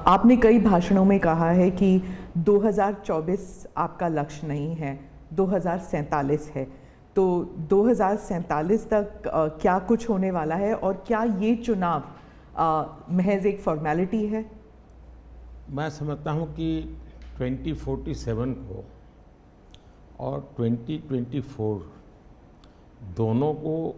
आपने कई भाषणों में कहा है कि 2024 आपका लक्ष्य नहीं है, 2047 है। तो 2047 तक क्या कुछ होने वाला है और क्या ये चुनाव महज एक फॉर्मेलिटी है? मैं समझता हूँ कि 2047 को और 2024 दोनों को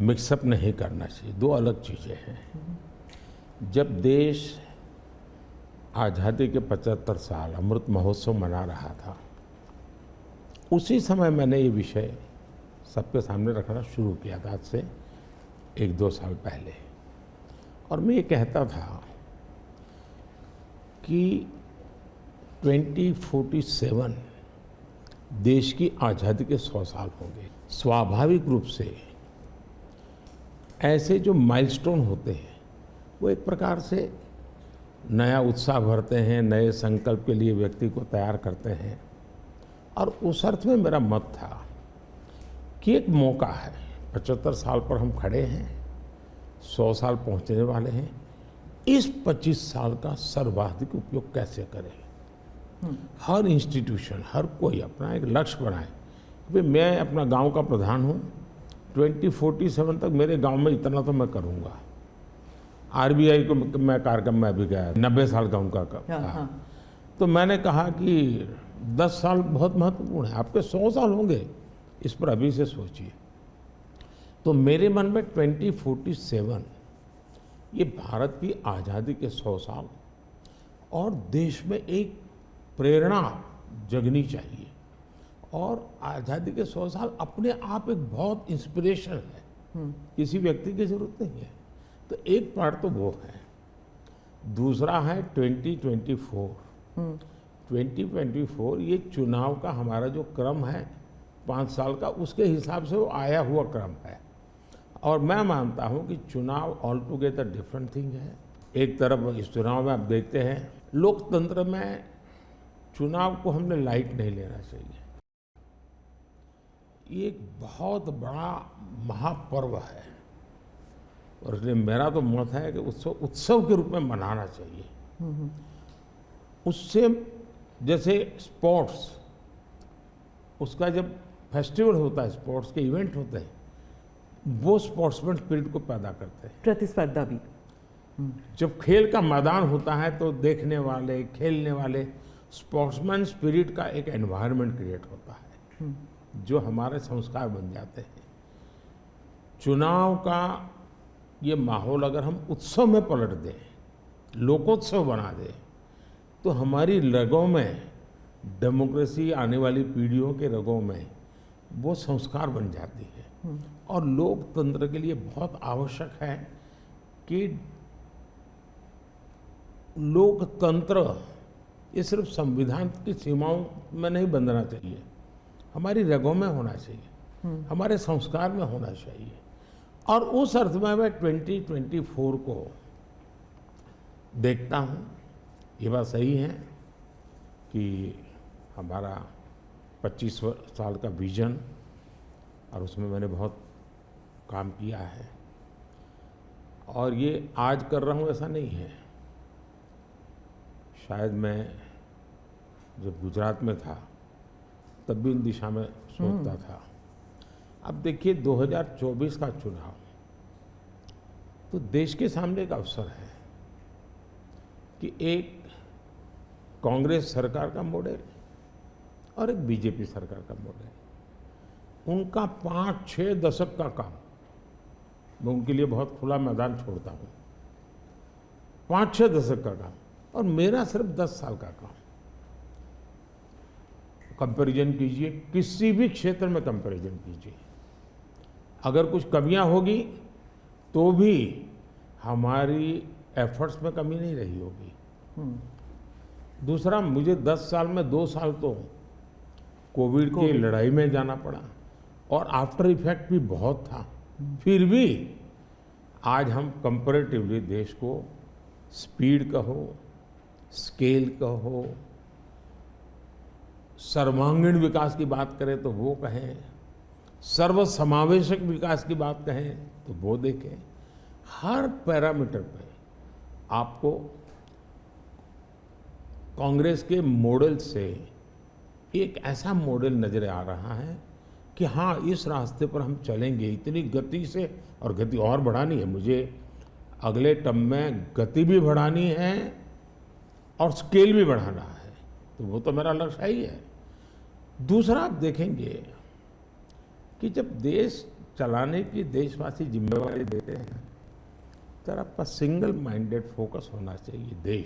मिक्सअप नहीं करना चाहिए, दो अलग चीज़ें हैं। जब देश आज़ादी के 75 साल अमृत महोत्सव मना रहा था, उसी समय मैंने ये विषय सबके सामने रखना शुरू किया था, आज से 1-2 साल पहले। और मैं ये कहता था कि 2047 देश की आज़ादी के 100 साल होंगे। स्वाभाविक रूप से ऐसे जो माइलस्टोन होते हैं वो एक प्रकार से नया उत्साह भरते हैं, नए संकल्प के लिए व्यक्ति को तैयार करते हैं। और उस अर्थ में मेरा मत था कि एक मौका है, 75 साल पर हम खड़े हैं, 100 साल पहुंचने वाले हैं, इस 25 साल का सर्वाधिक उपयोग कैसे करें। हर इंस्टीट्यूशन, हर कोई अपना एक लक्ष्य बनाए कि मैं अपना गांव का प्रधान हूं, 2047 तक मेरे गांव में इतना तो मैं करूंगा। आरबीआई को मैं कार्यक्रम में अभी गया, 90 साल का उनका था। तो मैंने कहा कि 10 साल बहुत महत्वपूर्ण है, आपके 100 साल होंगे, इस पर अभी से सोचिए। तो मेरे मन में 2047 ये भारत की आज़ादी के 100 साल और देश में एक प्रेरणा जगनी चाहिए। और आज़ादी के 100 साल अपने आप एक बहुत इंस्पिरेशन है, किसी व्यक्ति की जरूरत नहीं है। तो एक पार्ट तो वो है। दूसरा है 2024। 2024 ये चुनाव का हमारा जो क्रम है 5 साल का, उसके हिसाब से वो आया हुआ क्रम है। और मैं मानता हूँ कि चुनाव ऑल टुगेदर डिफरेंट थिंग है। एक तरफ इस चुनाव में आप देखते हैं, लोकतंत्र में चुनाव को हमने लाइट नहीं लेना चाहिए। ये एक बहुत बड़ा महापर्व है और इसलिए मेरा तो मत है कि उत्सव के रूप में मनाना चाहिए। उससे जैसे स्पोर्ट्स, उसका जब फेस्टिवल होता है, स्पोर्ट्स के इवेंट होते हैं, वो स्पोर्ट्समैन स्पिरिट को पैदा करते हैं। प्रतिस्पर्धा भी। जब खेल का मैदान होता है तो देखने वाले, खेलने वाले, स्पोर्ट्समैन स्पिरिट का एक एनवायरनमेंट क्रिएट होता है जो हमारे संस्कार बन जाते हैं। चुनाव का ये माहौल अगर हम उत्सव में पलट दें, लोकोत्सव बना दें, तो हमारी रगों में, डेमोक्रेसी आने वाली पीढ़ियों के रगों में वो संस्कार बन जाती है। और लोकतंत्र के लिए बहुत आवश्यक है कि लोकतंत्र ये सिर्फ संविधान की सीमाओं में नहीं बंधना चाहिए, हमारी रगों में होना चाहिए, हमारे संस्कार में होना चाहिए। और उस अर्थ में मैं 2024 को देखता हूँ। ये बात सही है कि हमारा 25 साल का विजन, और उसमें मैंने बहुत काम किया है। और ये आज कर रहा हूँ ऐसा नहीं है, शायद मैं जब गुजरात में था तब भी इन दिशा में सोचता था। अब देखिए 2024 का चुनाव तो देश के सामने एक अवसर है कि एक कांग्रेस सरकार का मॉडल और एक बीजेपी सरकार का मॉडल, उनका 5-6 दशक का काम, मैं उनके लिए बहुत खुला मैदान छोड़ता हूँ, 5-6 दशक का काम, और मेरा सिर्फ 10 साल का काम। कंपैरिजन कीजिए, किसी भी क्षेत्र में कंपैरिजन कीजिए, अगर कुछ कमियां होगी तो भी हमारी एफर्ट्स में कमी नहीं रही होगी। दूसरा, मुझे 10 साल में 2 साल तो कोविड की लड़ाई में जाना पड़ा और आफ्टर इफेक्ट भी बहुत था। फिर भी आज हम कंपैरेटिवली देश को स्पीड कहो, स्केल कहो, सर्वांगीण विकास की बात करें तो वो कहें, सर्वसमावेशक विकास की बात कहें तो वो देखें, हर पैरामीटर पे आपको कांग्रेस के मॉडल से एक ऐसा मॉडल नजर आ रहा है कि हाँ, इस रास्ते पर हम चलेंगे इतनी गति से, और गति और बढ़ानी है मुझे। अगले टर्म में गति भी बढ़ानी है और स्केल भी बढ़ाना है, तो वो तो मेरा लक्ष्य ही है। दूसरा, आप देखेंगे कि जब देश चलाने की देशवासी जिम्मेवारी देते हैं तो आपका सिंगल माइंडेड फोकस होना चाहिए।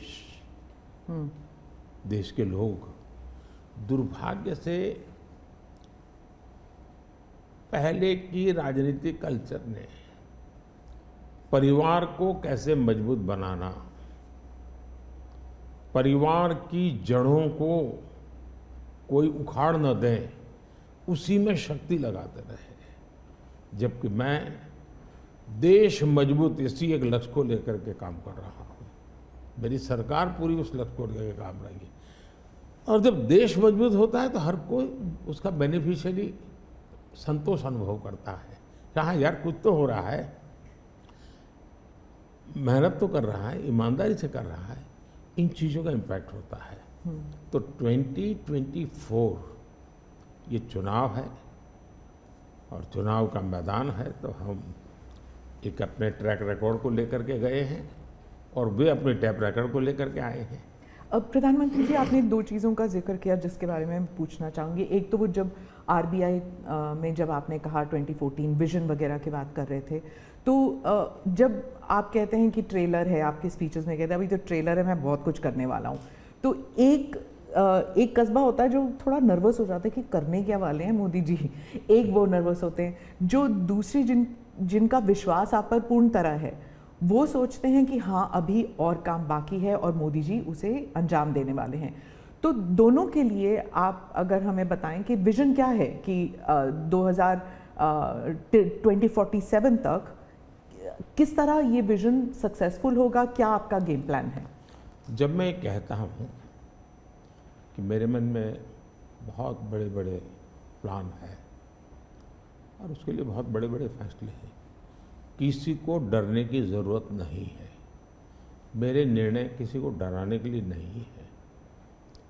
देश के लोग दुर्भाग्य से पहले की राजनीतिक कल्चर ने परिवार को कैसे मजबूत बनाना, परिवार की जड़ों को कोई उखाड़ न दे, उसी में शक्ति लगाते रहे। जबकि मैं देश मजबूत इसी एक लक्ष्य को लेकर के काम कर रहा हूँ। मेरी सरकार पूरी उस लक्ष्य को लेकर काम रही है। और जब देश मजबूत होता है तो हर कोई उसका बेनिफिशियरी संतोष अनुभव करता है। कहा यार कुछ तो हो रहा है, मेहनत तो कर रहा है, ईमानदारी से कर रहा है, इन चीज़ों का इम्पैक्ट होता है। तो 2024 ये चुनाव है और चुनाव का मैदान है, तो हम एक अपने ट्रैक रिकॉर्ड को लेकर के गए हैं और वे अपने ट्रैक रिकॉर्ड को लेकर के आए हैं। अब प्रधानमंत्री जी, आपने दो चीज़ों का जिक्र किया जिसके बारे में पूछना चाहूँगी। एक तो वो जब आरबीआई में जब आपने कहा 2014 विजन वगैरह की बात कर रहे थे, तो जब आप कहते हैं कि ट्रेलर है, आपके स्पीचेस में कहते हैं अभी तो ट्रेलर है, मैं बहुत कुछ करने वाला हूँ, तो एक कस्बा होता है जो थोड़ा नर्वस हो जाता है कि करने क्या वाले हैं मोदी जी। एक वो नर्वस होते हैं, जो दूसरी जिनका विश्वास आप पर पूर्ण तरह है, वो सोचते हैं कि हाँ अभी और काम बाकी है और मोदी जी उसे अंजाम देने वाले हैं। तो दोनों के लिए आप अगर हमें बताएं कि विजन क्या है कि 2047 तक किस तरह ये विजन सक्सेसफुल होगा, क्या आपका गेम प्लान है? जब मैं कहता हूँ कि मेरे मन में बहुत बड़े बड़े प्लान है और उसके लिए बहुत बड़े बड़े फैसले हैं, किसी को डरने की ज़रूरत नहीं है। मेरे निर्णय किसी को डराने के लिए नहीं है,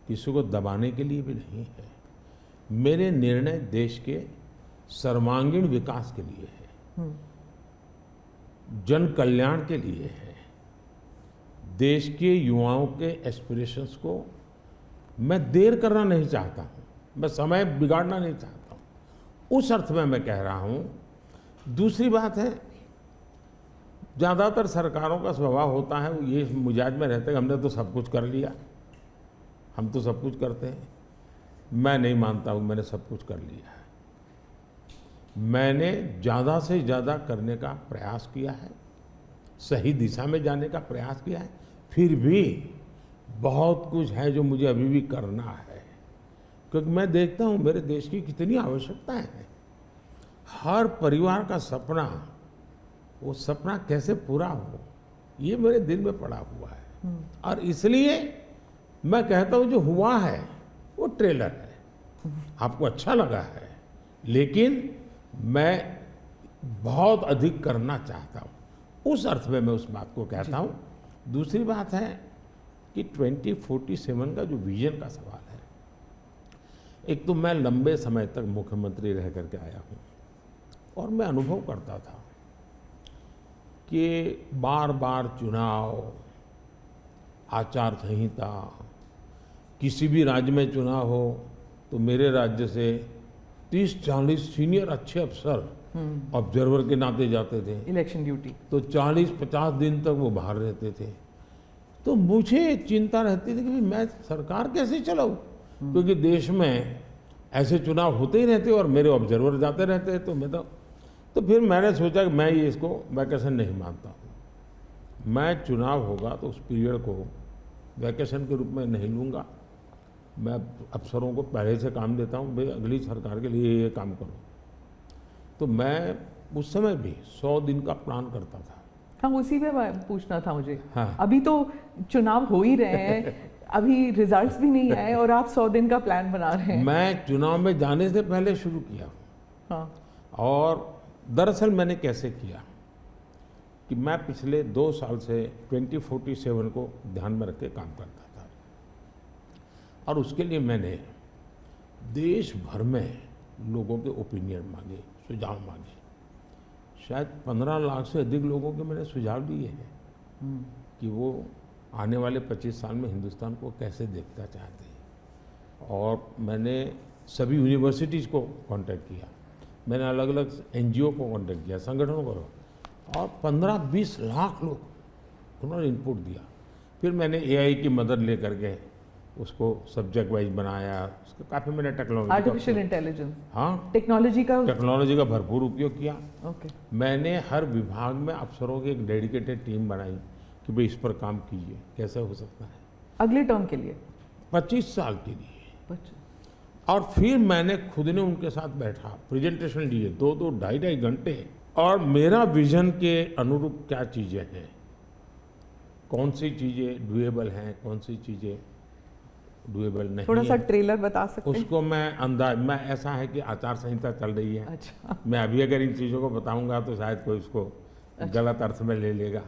किसी को दबाने के लिए भी नहीं है। मेरे निर्णय देश के सर्वांगीण विकास के लिए है, जन कल्याण के लिए है, देश के युवाओं के एस्पिरेशंस को मैं देर करना नहीं चाहता हूँ, मैं समय बिगाड़ना नहीं चाहता हूँ, उस अर्थ में मैं कह रहा हूँ। दूसरी बात है, ज़्यादातर सरकारों का स्वभाव होता है वो ये मिजाज में रहते हैं हमने तो सब कुछ कर लिया, हम तो सब कुछ करते हैं। मैं नहीं मानता हूँ मैंने सब कुछ कर लिया है। मैंने ज़्यादा से ज़्यादा करने का प्रयास किया है, सही दिशा में जाने का प्रयास किया है, फिर भी बहुत कुछ है जो मुझे अभी भी करना है, क्योंकि मैं देखता हूँ मेरे देश की कितनी आवश्यकताएं हैं। हर परिवार का सपना, वो सपना कैसे पूरा हो, ये मेरे दिल में पड़ा हुआ है। और इसलिए मैं कहता हूँ जो हुआ है वो ट्रेलर है, आपको अच्छा लगा है, लेकिन मैं बहुत अधिक करना चाहता हूँ, उस अर्थ में मैं उस बात को कहता हूँ। दूसरी बात है कि 2047 का जो विजन का सवाल है, एक तो मैं लंबे समय तक मुख्यमंत्री रह करके आया हूँ और मैं अनुभव करता था कि बार बार चुनाव, आचार संहिता, किसी भी राज्य में चुनाव हो तो मेरे राज्य से 30-40 सीनियर अच्छे अफसर ऑब्जर्वर के नाते जाते थे इलेक्शन ड्यूटी, तो 40-50 दिन तक वो बाहर रहते थे। तो मुझे चिंता रहती थी कि मैं सरकार कैसे चलाऊं, क्योंकि देश में ऐसे चुनाव होते ही रहते और मेरे ऑब्जर्वर जाते रहते। तो मैं तो फिर मैंने सोचा कि मैं ये इसको वैकेशन नहीं मानता हूँ। मैं चुनाव होगा तो उस पीरियड को वैकेशन के रूप में नहीं लूँगा। मैं अफसरों को पहले से काम देता हूँ, भाई अगली सरकार के लिए ये काम करो। तो मैं उस समय भी 100 दिन का प्लान करता था। हाँ, उसी पे पूछना था मुझे। हाँ। अभी तो चुनाव हो ही रहे हैं, अभी रिजल्ट्स भी नहीं आए और आप 100 दिन का प्लान बना रहे हैं। मैं चुनाव में जाने से पहले शुरू किया। हाँ। और दरअसल मैंने कैसे किया कि मैं पिछले 2 साल से 2047 को ध्यान में रख के काम करता था। और उसके लिए मैंने देश भर में लोगों के ओपिनियन मांगे, सुझाव मांगे। शायद 15 लाख से अधिक लोगों के मैंने सुझाव दिए हैं कि वो आने वाले 25 साल में हिंदुस्तान को कैसे देखना चाहते हैं। और मैंने सभी यूनिवर्सिटीज़ को कांटेक्ट किया, मैंने अलग अलग एनजीओ को कांटेक्ट किया, संगठनों को, और 15-20 लाख लोग उन्होंने इनपुट दिया। फिर मैंने एआई की मदद लेकर के उसको सब्जेक्ट वाइज बनाया, उसको काफ़ी मैंने आर्टिफिशियल इंटेलिजेंस, हाँ, टेक्नोलॉजी का भरपूर उपयोग किया। ओके। मैंने हर विभाग में अफसरों की एक डेडिकेटेड टीम बनाई कि भाई इस पर काम कीजिए, कैसे हो सकता है अगले टर्म के लिए 25 साल के लिए। अच्छा। और फिर मैंने खुद ने उनके साथ बैठा, प्रेजेंटेशन दिए 2-2, 2.5 घंटे, और मेरा विजन के अनुरूप क्या चीज़ें हैं, कौन सी चीज़ें डुएबल हैं, कौन सी चीज़ें डुएबल नहीं थोड़ा सा है, ट्रेलर बता सकते हैं? उसको मैं ऐसा है कि आचार संहिता चल रही है। अच्छा। मैं अभी अगर इन चीज़ों को बताऊंगा तो शायद कोई उसको गलत अर्थ में ले लेगा।